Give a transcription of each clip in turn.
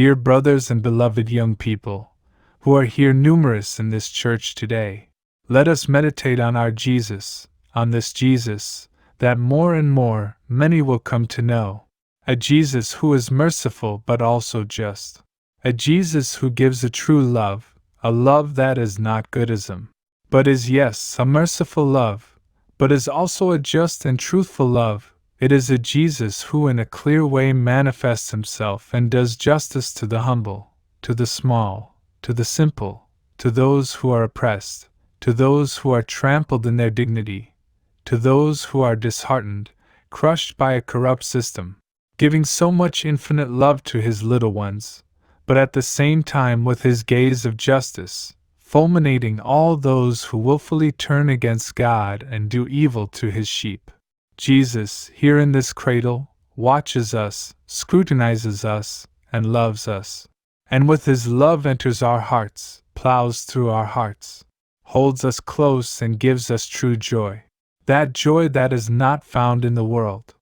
dear brothers and beloved young people, who are here numerous in this church today, let us meditate on our Jesus, on this Jesus, that more and more many will come to know. A Jesus who is merciful but also just. A Jesus who gives a true love, a love that is not goodism, but is, yes, a merciful love, but is also a just and truthful love. It is a Jesus who in a clear way manifests himself and does justice to the humble, to the small, to the simple, to those who are oppressed, to those who are trampled in their dignity, to those who are disheartened, crushed by a corrupt system, giving so much infinite love to his little ones, but at the same time with his gaze of justice, fulminating all those who willfully turn against God and do evil to his sheep. Jesus, here in this cradle, watches us, scrutinizes us, and loves us. And with his love enters our hearts, plows through our hearts, holds us close and gives us true joy. That joy that is not found in the world.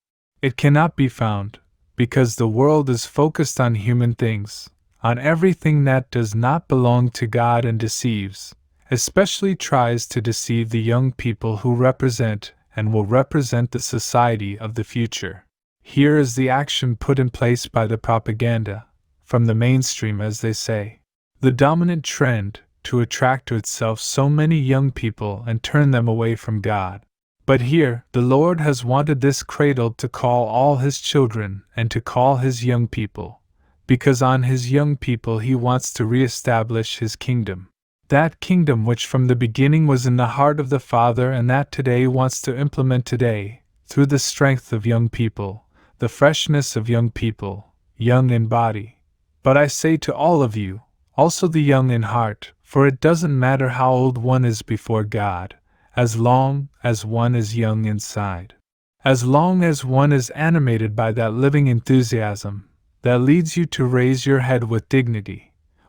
It cannot be found, because the world is focused on human things, on everything that does not belong to God and deceives, especially tries to deceive the young people who represent and will represent the society of the future. Here is the action put in place by the propaganda, from the mainstream as they say. The dominant trend, to attract to itself so many young people and turn them away from God. But here, the Lord has wanted this cradle to call all his children and to call his young people, because on his young people he wants to re-establish his kingdom. That kingdom which from the beginning was in the heart of the Father and that today wants to implement today, through the strength of young people, the freshness of young people, young in body. But I say to all of you, also the young in heart, for it doesn't matter how old one is before God, as long as one is young inside. As long as one is animated by that living enthusiasm that leads you to raise your head with dignity,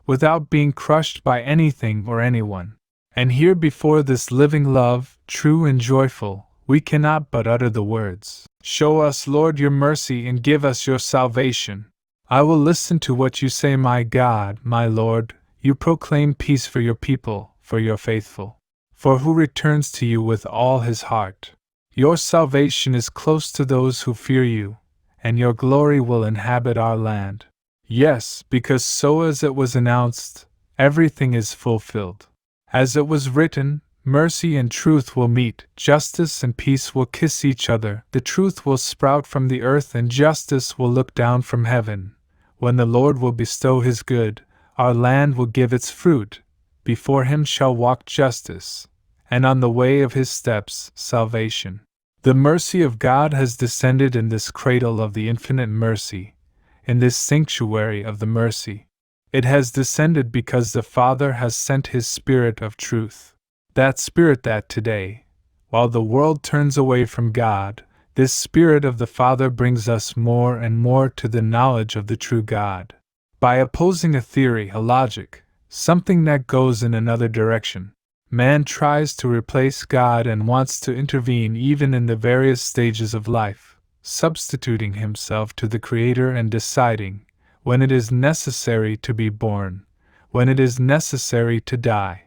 without being crushed by anything or anyone. And here before this living love, true and joyful, we cannot but utter the words, "Show us, Lord, your mercy and give us your salvation. I will listen to what you say, my God, my Lord. You proclaim peace for your people, for your faithful. For who returns to you with all his heart? Your salvation is close to those who fear you, and your glory will inhabit our land." Yes, because so as it was announced, everything is fulfilled. As it was written, mercy and truth will meet, justice and peace will kiss each other, the truth will sprout from the earth and justice will look down from heaven. When the Lord will bestow his good, our land will give its fruit. Before him shall walk justice, and on the way of his steps, salvation. The mercy of God has descended in this cradle of the infinite mercy, in this sanctuary of the mercy. It has descended because the Father has sent his Spirit of truth. That Spirit that today, while the world turns away from God, this Spirit of the Father brings us more and more to the knowledge of the true God. By opposing a theory, a logic, something that goes in another direction, man tries to replace God and wants to intervene even in the various stages of life, substituting himself to the Creator and deciding, when it is necessary to be born, when it is necessary to die.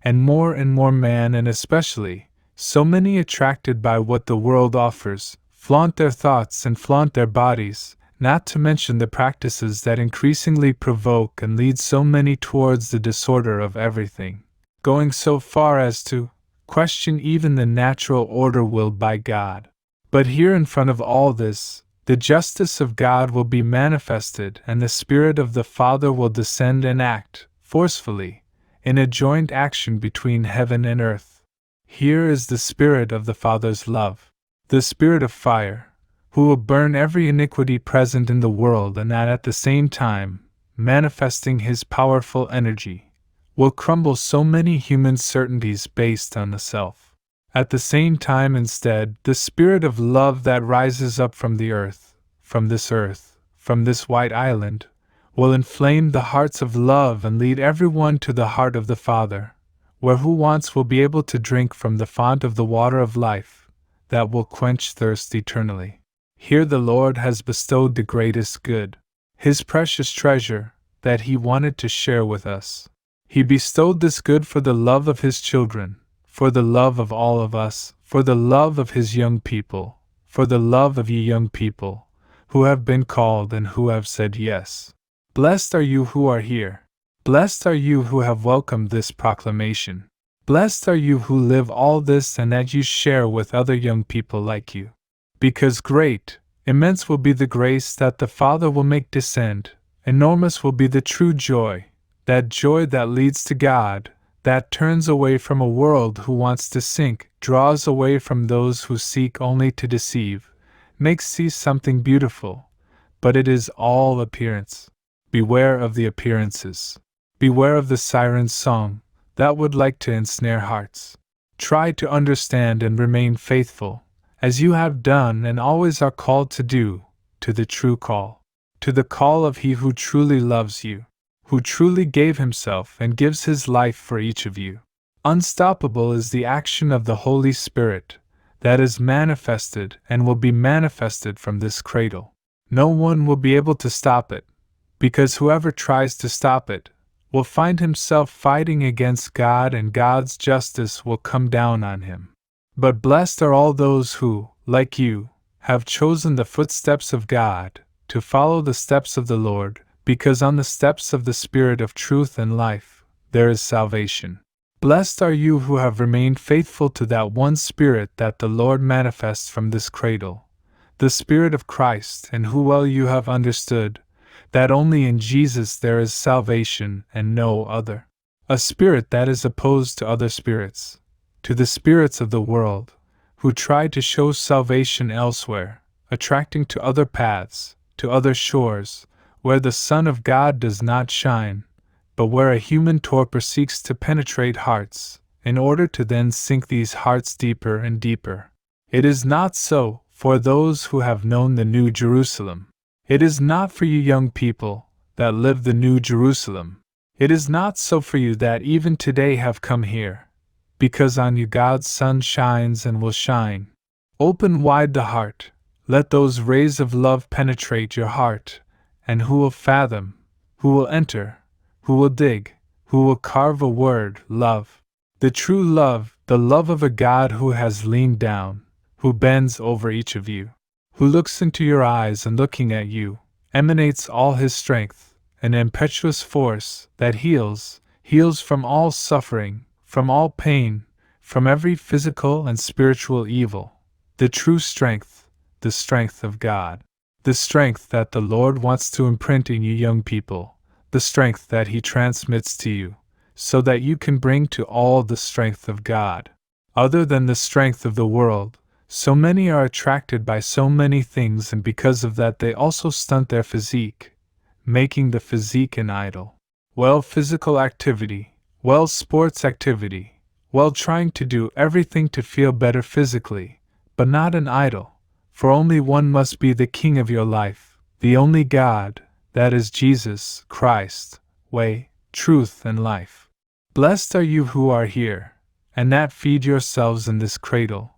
And more man, and especially, so many attracted by what the world offers, flaunt their thoughts and flaunt their bodies, not to mention the practices that increasingly provoke and lead so many towards the disorder of everything, going so far as to question even the natural order willed by God. But here in front of all this, the justice of God will be manifested and the Spirit of the Father will descend and act, forcefully, in a joint action between heaven and earth. Here is the Spirit of the Father's love, the Spirit of fire, who will burn every iniquity present in the world and that at the same time, manifesting his powerful energy, will crumble so many human certainties based on the self. At the same time instead, the Spirit of love that rises up from the earth, from this white island, will inflame the hearts of love and lead everyone to the heart of the Father, where who wants will be able to drink from the fount of the water of life, that will quench thirst eternally. Here the Lord has bestowed the greatest good, his precious treasure, that He wanted to share with us. He bestowed this good for the love of His children, for the love of all of us, for the love of His young people, for the love of ye young people, who have been called and who have said yes. Blessed are you who are here. Blessed are you who have welcomed this proclamation. Blessed are you who live all this and that you share with other young people like you. Because great, immense will be the grace that the Father will make descend, enormous will be the true joy, that joy that leads to God, that turns away from a world who wants to sink, draws away from those who seek only to deceive, makes see something beautiful, but it is all appearance. Beware of the appearances. Beware of the siren's song, that would like to ensnare hearts. Try to understand and remain faithful, as you have done and always are called to do, to the true call. To the call of He who truly loves you, who truly gave Himself and gives His life for each of you. Unstoppable is the action of the Holy Spirit, that is manifested and will be manifested from this cradle. No one will be able to stop it, because whoever tries to stop it will find himself fighting against God and God's justice will come down on him. But blessed are all those who, like you, have chosen the footsteps of God, to follow the steps of the Lord, because on the steps of the Spirit of truth and life, there is salvation. Blessed are you who have remained faithful to that one Spirit that the Lord manifests from this cradle, the Spirit of Christ, and who well you have understood, that only in Jesus there is salvation and no other. A spirit that is opposed to other spirits, to the spirits of the world, who try to show salvation elsewhere, attracting to other paths, to other shores, where the Son of God does not shine, but where a human torpor seeks to penetrate hearts, in order to then sink these hearts deeper and deeper. It is not so for those who have known the New Jerusalem. It is not for you young people that live the New Jerusalem. It is not so for you that even today have come here, because on you God's sun shines and will shine. Open wide the heart, let those rays of love penetrate your heart, and who will fathom, who will enter, who will dig, who will carve a word, love. The true love, the love of a God who has leaned down, who bends over each of you, who looks into your eyes and looking at you, emanates all His strength, an impetuous force that heals from all suffering, from all pain, from every physical and spiritual evil. The true strength, the strength of God. The strength that the Lord wants to imprint in you young people, the strength that He transmits to you, so that you can bring to all the strength of God. Other than the strength of the world, so many are attracted by so many things, and because of that they also stunt their physique, making the physique an idol. Well, physical activity, well, sports activity, well, trying to do everything to feel better physically, but not an idol, for only one must be the king of your life, the only God, that is Jesus Christ, way, truth, and life. Blessed are you who are here, and that feed yourselves in this cradle,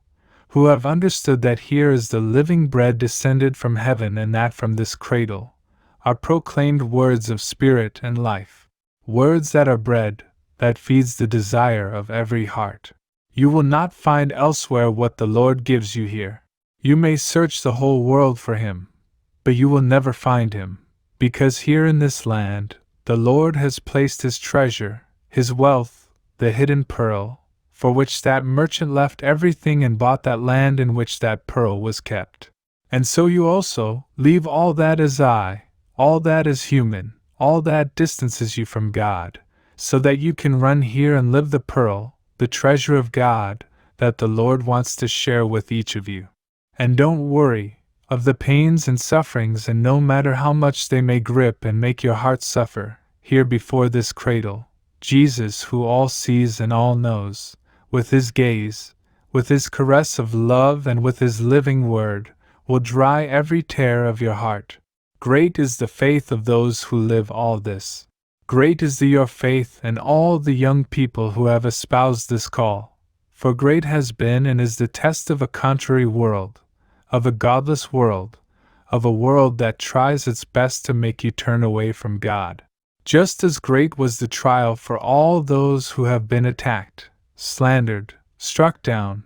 who have understood that here is the living bread descended from heaven, and that from this cradle are proclaimed words of spirit and life, words that are bread, that feeds the desire of every heart. You will not find elsewhere what the Lord gives you here. You may search the whole world for Him, but you will never find Him, because here in this land, the Lord has placed His treasure, His wealth, the hidden pearl, for which that merchant left everything and bought that land in which that pearl was kept. And so you also leave all that is I, all that is human, all that distances you from God, so that you can run here and live the pearl, the treasure of God, that the Lord wants to share with each of you. And don't worry of the pains and sufferings, and no matter how much they may grip and make your heart suffer, here before this cradle, Jesus, who all sees and all knows, with His gaze, with His caress of love, and with His living word, will dry every tear of your heart. Great is the faith of those who live all this. Great is your faith and all the young people who have espoused this call, for great has been and is the test of a contrary world, of a godless world, of a world that tries its best to make you turn away from God. Just as great was the trial for all those who have been attacked, slandered, struck down,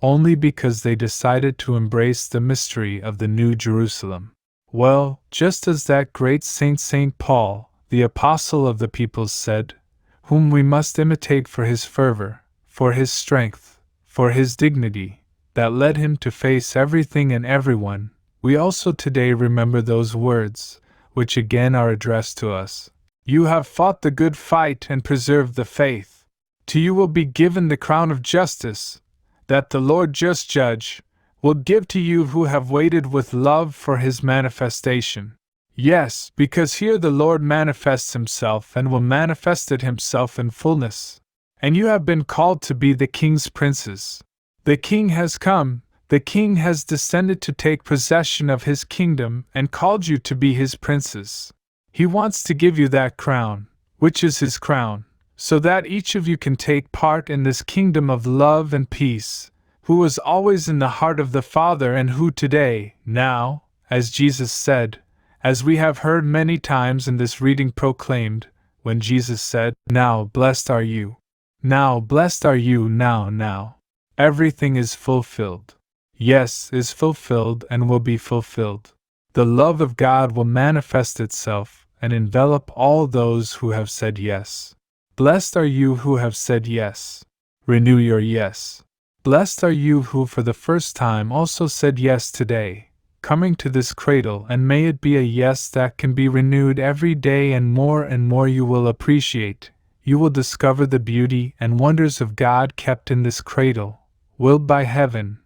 only because they decided to embrace the mystery of the New Jerusalem. Well, just as that great Saint Paul, the apostle of the peoples, said, whom we must imitate for his fervor, for his strength, for his dignity, that led him to face everything and everyone, we also today remember those words, which again are addressed to us. You have fought the good fight and preserved the faith. To you will be given the crown of justice, that the Lord just judge will give to you who have waited with love for his manifestation. Yes, because here the Lord manifests himself and will manifest it himself in fullness. And you have been called to be the king's princes. The king has come, the king has descended to take possession of his kingdom and called you to be his princes. He wants to give you that crown, which is his crown, so that each of you can take part in this kingdom of love and peace, who was always in the heart of the Father and who today, now, as Jesus said, as we have heard many times in this reading proclaimed, when Jesus said, now blessed are you. Now blessed are you now. Everything is fulfilled. Yes, is fulfilled and will be fulfilled. The love of God will manifest itself and envelop all those who have said yes. Blessed are you who have said yes. Renew your yes. Blessed are you who for the first time also said yes today, coming to this cradle, and may it be a yes that can be renewed every day, and more you will appreciate. You will discover the beauty and wonders of God kept in this cradle, willed by heaven,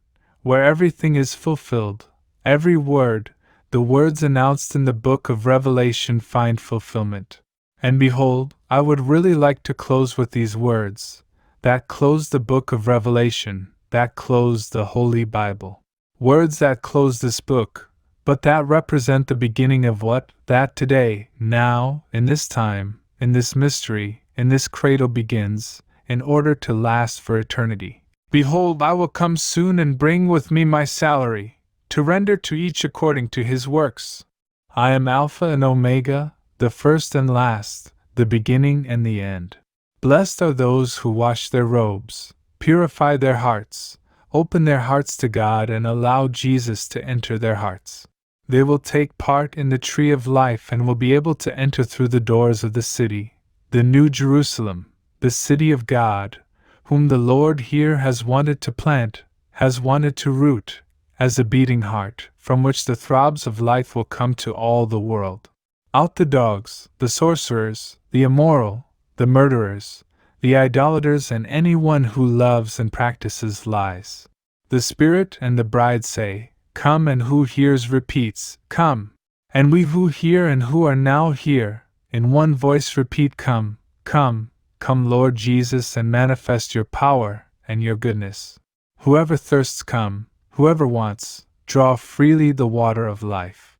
where everything is fulfilled, every word, the words announced in the book of Revelation find fulfillment. And behold, I would really like to close with these words, that close the book of Revelation, that close the Holy Bible. Words that close this book, but that represent the beginning of what, that today, now, in this time, in this mystery, in this cradle begins, in order to last for eternity. Behold, I will come soon and bring with me my salary, to render to each according to his works. I am Alpha and Omega, the first and last, the beginning and the end. Blessed are those who wash their robes, purify their hearts, open their hearts to God and allow Jesus to enter their hearts. They will take part in the tree of life and will be able to enter through the doors of the city, the New Jerusalem, the city of God, whom the Lord here has wanted to plant, has wanted to root, as a beating heart, from which the throbs of life will come to all the world. Out the dogs, the sorcerers, the immoral, the murderers, the idolaters, and anyone who loves and practices lies. The Spirit and the bride say, come, and who hears repeats, come. And we who hear and who are now here, in one voice repeat, come, come, come Lord Jesus, and manifest your power and your goodness. Whoever thirsts come, whoever wants, draw freely the water of life.